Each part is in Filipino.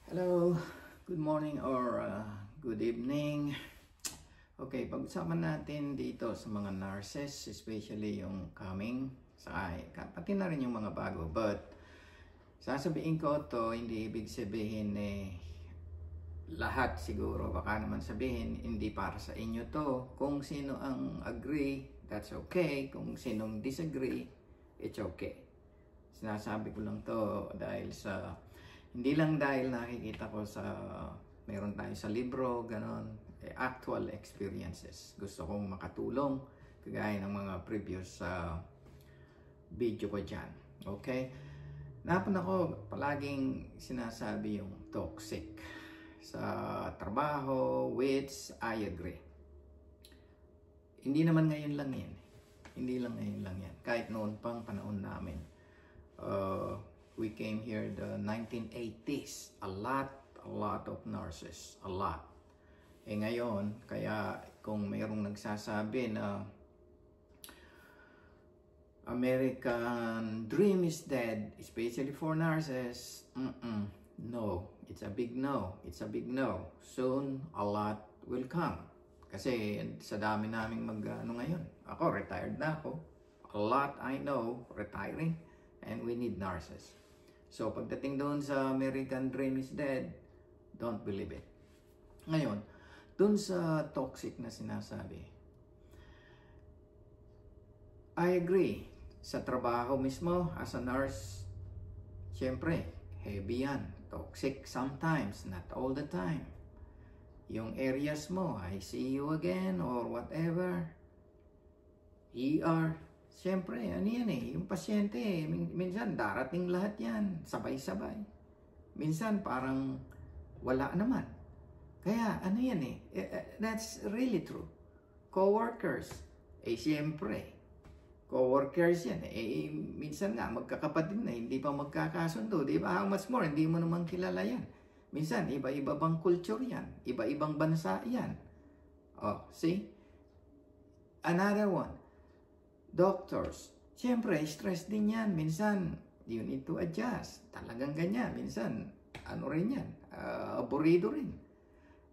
Hello, good morning or good evening. Okay, pag-usapan natin dito sa mga nurses, especially yung coming, pati na rin yung mga bago. But sasabihin ko to, hindi ibig sabihin lahat siguro. Baka naman sabihin, hindi para sa inyo to. Kung sino ang agree, that's okay. Kung sinong disagree, it's okay. Sinasabi ko lang to dahil hindi lang dahil nakikita ko meron tayo sa libro, ganon, actual experiences. Gusto kong makatulong, kagaya ng mga previous video ko dyan. Okay? Napan ako, palaging sinasabi yung toxic. Sa trabaho, which I agree. Hindi naman ngayon lang yan. Hindi lang ngayon lang yan. Kahit noon pang panahon namin. We came here the 1980s. A lot of nurses. A lot. Ngayon, kaya kung mayroong nagsasabi na American dream is dead, especially for nurses, no. It's a big no. It's a big no. Soon, a lot will come. Kasi sa dami naming ngayon. Ako, retired na ako. A lot I know, retiring. And we need nurses. So, pagdating doon sa American dream is dead, don't believe it. Ngayon, doon sa toxic na sinasabi, I agree. Sa trabaho mismo, as a nurse, syempre, heavy yan. Toxic sometimes, not all the time. Yung areas mo, I see you again, or whatever. ER, siyempre, ano yan yung pasyente, minsan darating lahat yan, sabay-sabay. Minsan parang wala naman. Kaya ano yan that's really true. Co-workers, siyempre, co-workers yan. Minsan nga, magkakapatid na, hindi pa magkakasundo, di ba? How much more, hindi mo naman kilala yan. Minsan, iba-iba bang culture yan? Iba-ibang bansa yan. Oh, see? Another one. Doctors, siyempre, stress din yan. Minsan, you need to adjust. Talagang ganyan. Minsan, ano rin yan, aburido rin.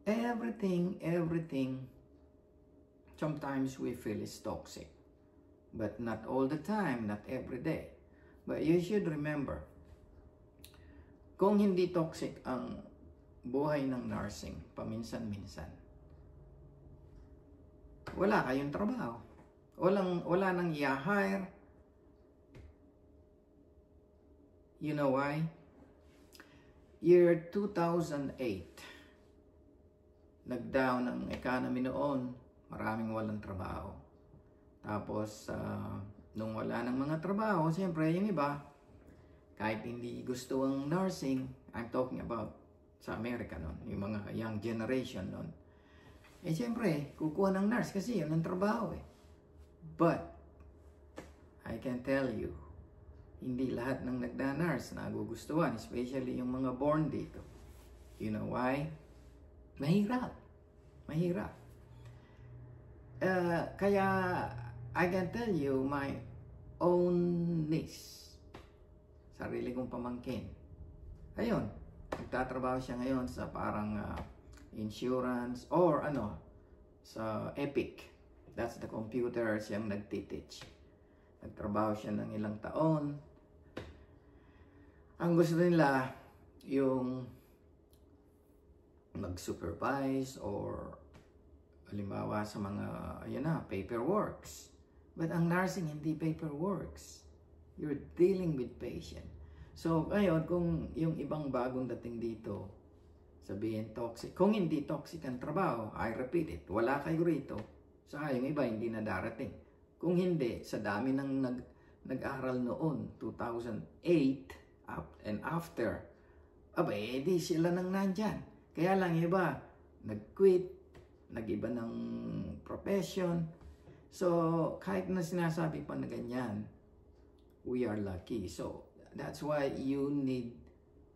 Everything, sometimes we feel is toxic. But not all the time, not every day. But you should remember, kung hindi toxic ang buhay ng nursing, paminsan-minsan, wala kayong trabaho. Wala nang i-hire. You know why? Year 2008, nag-down ang economy noon. Maraming walang trabaho. Tapos, nung wala ng mga trabaho, siyempre yung iba, kahit hindi gusto ang nursing, I'm talking about sa America noon, yung mga young generation noon. Siyempre, kukuha ng nurse kasi yun ang trabaho But, I can tell you, hindi lahat ng nagda-nurse nagugustuhan, especially yung mga born dito. You know why? Mahirap. Kaya, I can tell you, my own niece, sarili kong pamangkin. Ayun, nagtatrabaho siya ngayon sa parang insurance or sa Epic. That's the computer siyang nagtiteach. Nagtrabaho siya ng ilang taon. Ang gusto nila, yung mag-supervise or halimbawa sa mga, paperworks. But ang nursing, hindi paperworks. You're dealing with patient. So, ngayon, kung yung ibang bagong dating dito, sabihin toxic. Kung hindi toxic ang trabaho, I repeat it, wala kayo rito. Saka yung iba hindi na darating. Kung hindi, sa dami ng nag-aral noon, 2008 and after, di sila nang nandyan. Kaya lang iba, nag-quit, nag-iba ng profession. So, kahit na sinasabi pa na ganyan, we are lucky. So, that's why you need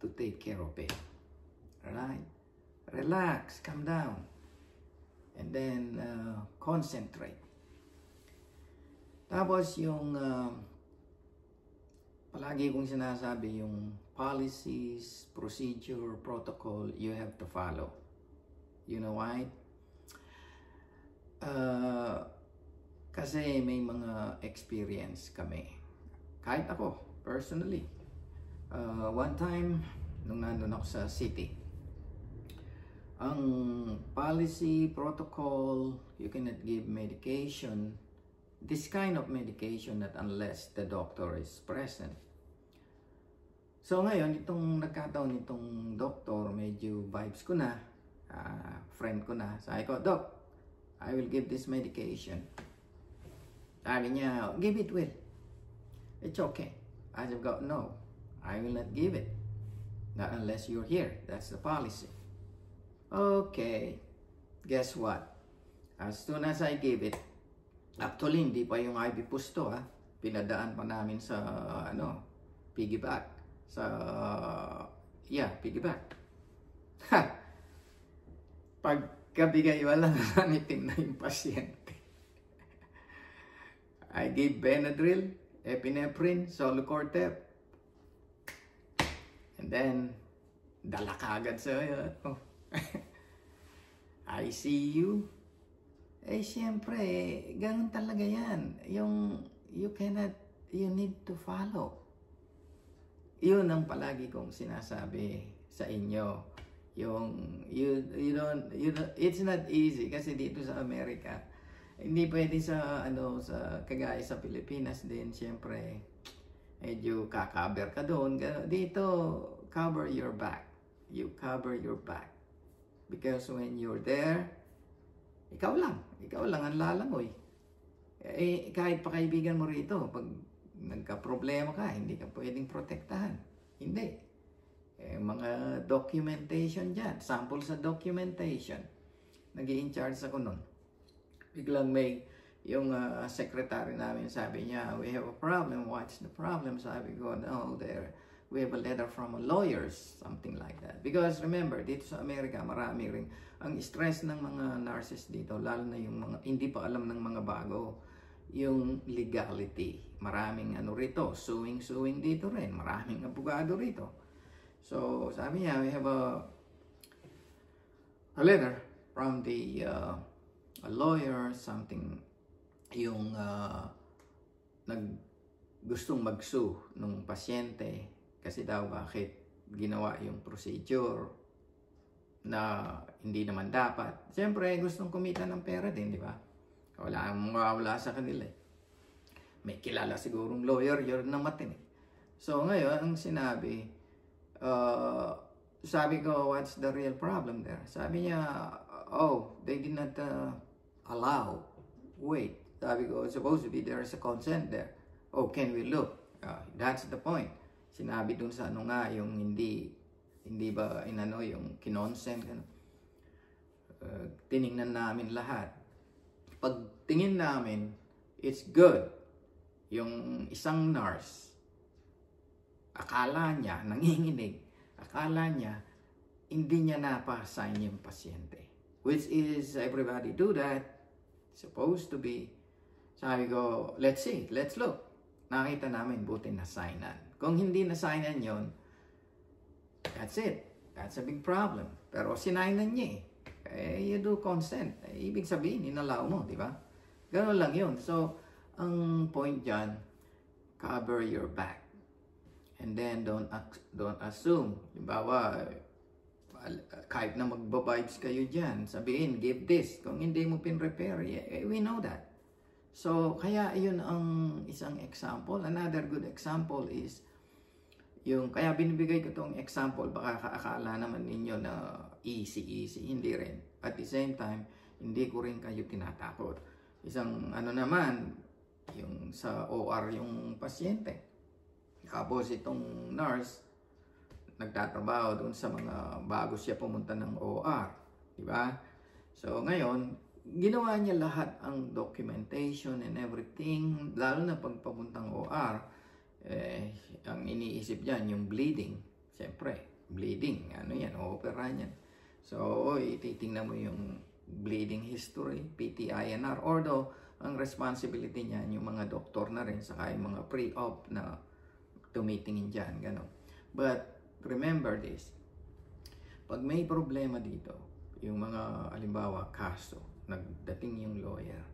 to take care of it. Alright? Relax, calm down. And then, concentrate. Tapos yung, palagi kong sinasabi yung policies, procedure, protocol you have to follow. You know why? Kasi may mga experience kami. Kahit ako, personally. One time, nung nandun ako sa city, ang policy, protocol, you cannot give medication, this kind of medication, that unless the doctor is present. So ngayon, itong nagkataon itong doctor, medyo vibes ko na, friend ko na. Sabi ko, Doc, I will give this medication. Sabi niya, give it, Will. It's okay. I said, no, I will not give it. Not unless you're here. That's the policy. Okay. Guess what? As soon as I gave it, actually, hindi pa yung IV pusto, pinadaan pa namin sa, piggyback. Piggyback. Pagkabigay, walang nanitim na yung pasyente. I gave Benadryl, epinephrine, Zolocortep, and then dala kagad sa ICU. Siyempre, ganun talaga yan. You need to follow. Yun ang palagi kong sinasabi sa inyo. It's not easy kasi dito sa Amerika, hindi pwede sa kagaya sa Pilipinas din, siyempre medyo kakaber ka doon. Dito, cover your back. You cover your back. Because when you're there, ikaw lang ang lalangoy. Kahit pa kaibigan mo rito, pag nagka-problema ka, hindi ka pwedeng protektahan. Hindi. Mga documentation dyan, sample sa documentation. Nag-i-in-charge ako nun. Biglang may yung secretary namin, sabi niya, we have a problem. What's the problem? Sabi ko, no, we have a letter from a lawyers, something like that. Because remember, dito sa Amerika, marami rin ang stress ng mga nurses dito, lalo na yung mga hindi pa alam ng mga bago, yung legality. Maraming rito, suing dito rin, maraming abogado rito. So, sabi niya, we have a letter from the a lawyer, something, yung gustong mag-sue nung pasyente kasi daw bakit ginawa yung procedure na hindi naman dapat. Siyempre, gustong kumita ng pera din, di ba? Wala sa kanila. May kilala sigurong lawyer, yun na matin. So, ngayon, ang sinabi, sabi ko, what's the real problem there? Sabi niya, they did not allow. Wait, sabi ko, supposed to be there's a consent there. Can we look? That's the point. Sinabi dun sa yung hindi ba yung kinonsent. Tiningnan namin lahat. Pag tingin namin, it's good. Yung isang nurse, akala niya, nanginginig, akala niya, hindi niya napa-assign yung pasyente. Which is, everybody do that. Supposed to be. Sabi ko, let's see, let's look. Nakita namin, buti na-signan. Kung hindi na-signan yon, that's it. That's a big problem. Pero sinignan niya you do consent. Ibig sabihin, inalaw mo, di ba? Ganun lang yun. So, ang point dyan, cover your back. And then, don't assume. Halimbawa, kahit na magbabites kayo dyan, sabihin, give this. Kung hindi mo pin-repair, we know that. So, kaya yun ang isang example. Another good example is, kaya binibigay ko tong example, baka kaakala naman ninyo na easy. Hindi rin. At the same time, hindi ko rin kayo tinatakot. Isang naman, yung sa OR yung pasyente. Tapos itong nurse, nagtatrabaho doon sa mga bago siya pumunta ng OR. Diba? So ngayon, ginawa niya lahat ang documentation and everything, lalo na pag papuntang OR, ang iniisip dyan, yung bleeding. Siyempre, bleeding, yan, opera yan. So, ititingnan mo yung bleeding history, PT-INR, although, ang responsibility niyan, yung mga doktor na rin, saka yung mga pre-op na tumitingin dyan, gano'n. But, remember this. Pag may problema dito, yung mga halimbawa kaso, nagdating yung lawyer,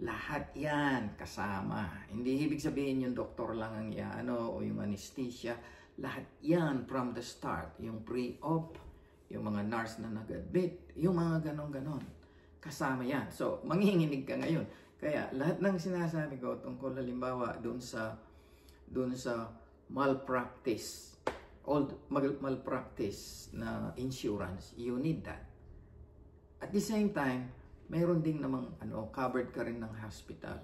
lahat yan kasama. Hindi ibig sabihin yung doktor lang ang o yung anesthesia. Lahat yan from the start. Yung pre-op, yung mga nurse na nag-admit, yung mga ganon-ganon. Kasama yan. So, manghinginig ka ngayon. Kaya lahat ng sinasabi ko tungkol halimbawa doon sa malpractice, malpractice na insurance, you need that. At the same time, mayroon ding namang covered ka rin ng hospital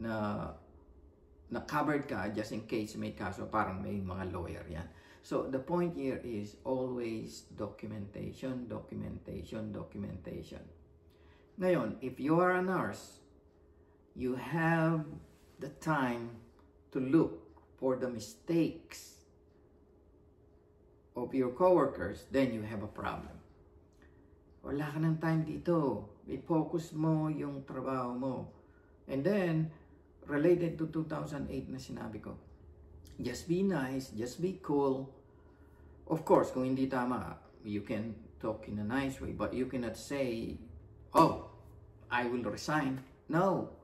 na covered ka just in case may kaso, parang may mga lawyer yan. So the point here is always documentation, documentation, documentation. Ngayon, if you are a nurse, you have the time to look for the mistakes of your coworkers, then you have a problem. Wala ka ng time dito. I-focus mo yung trabaho mo. And then, related to 2008 na sinabi ko, just be nice, just be cool. Of course, kung hindi tama, you can talk in a nice way, but you cannot say, oh, I will resign. No.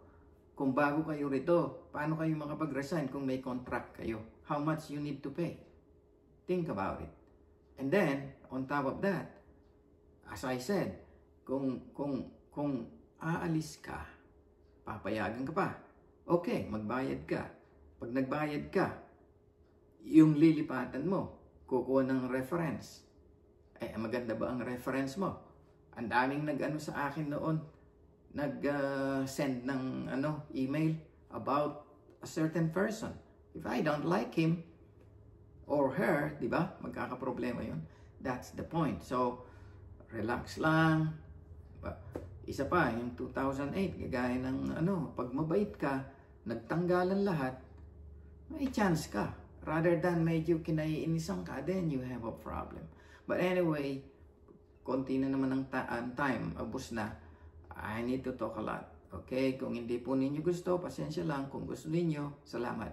Kung bago kayo rito, paano kayo makapag-resign kung may contract kayo? How much you need to pay? Think about it. And then, on top of that, as I said, kung aalis ka, papayagan ka pa. Okay, magbayad ka. Pag nagbayad ka, yung lilipatan mo, kukuha ng reference. Maganda ba ang reference mo? Ang daming sa akin noon, nag-send ng email about a certain person. If I don't like him or her, di ba? Magkakaproblema yun. That's the point. So, relax lang. Isa pa, yung 2008, kagaya ng pag mabait ka, nagtanggalan lahat, may chance ka. Rather than medyo kinaiinisan ka, then you have a problem. But anyway, konti na naman ang time, abos na. I need to talk a lot. Okay? Kung hindi po ninyo gusto, pasensya lang. Kung gusto ninyo, salamat.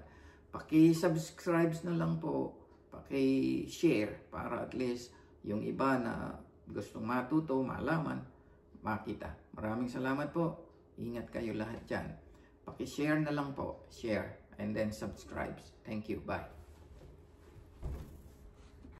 Paki-subscribe na lang po. Paki-share para at least yung iba na gustong matuto, malaman, makita. Maraming salamat po. Ingat kayo lahat dyan. Paki-share na lang po. Share and then subscribe. Thank you. Bye.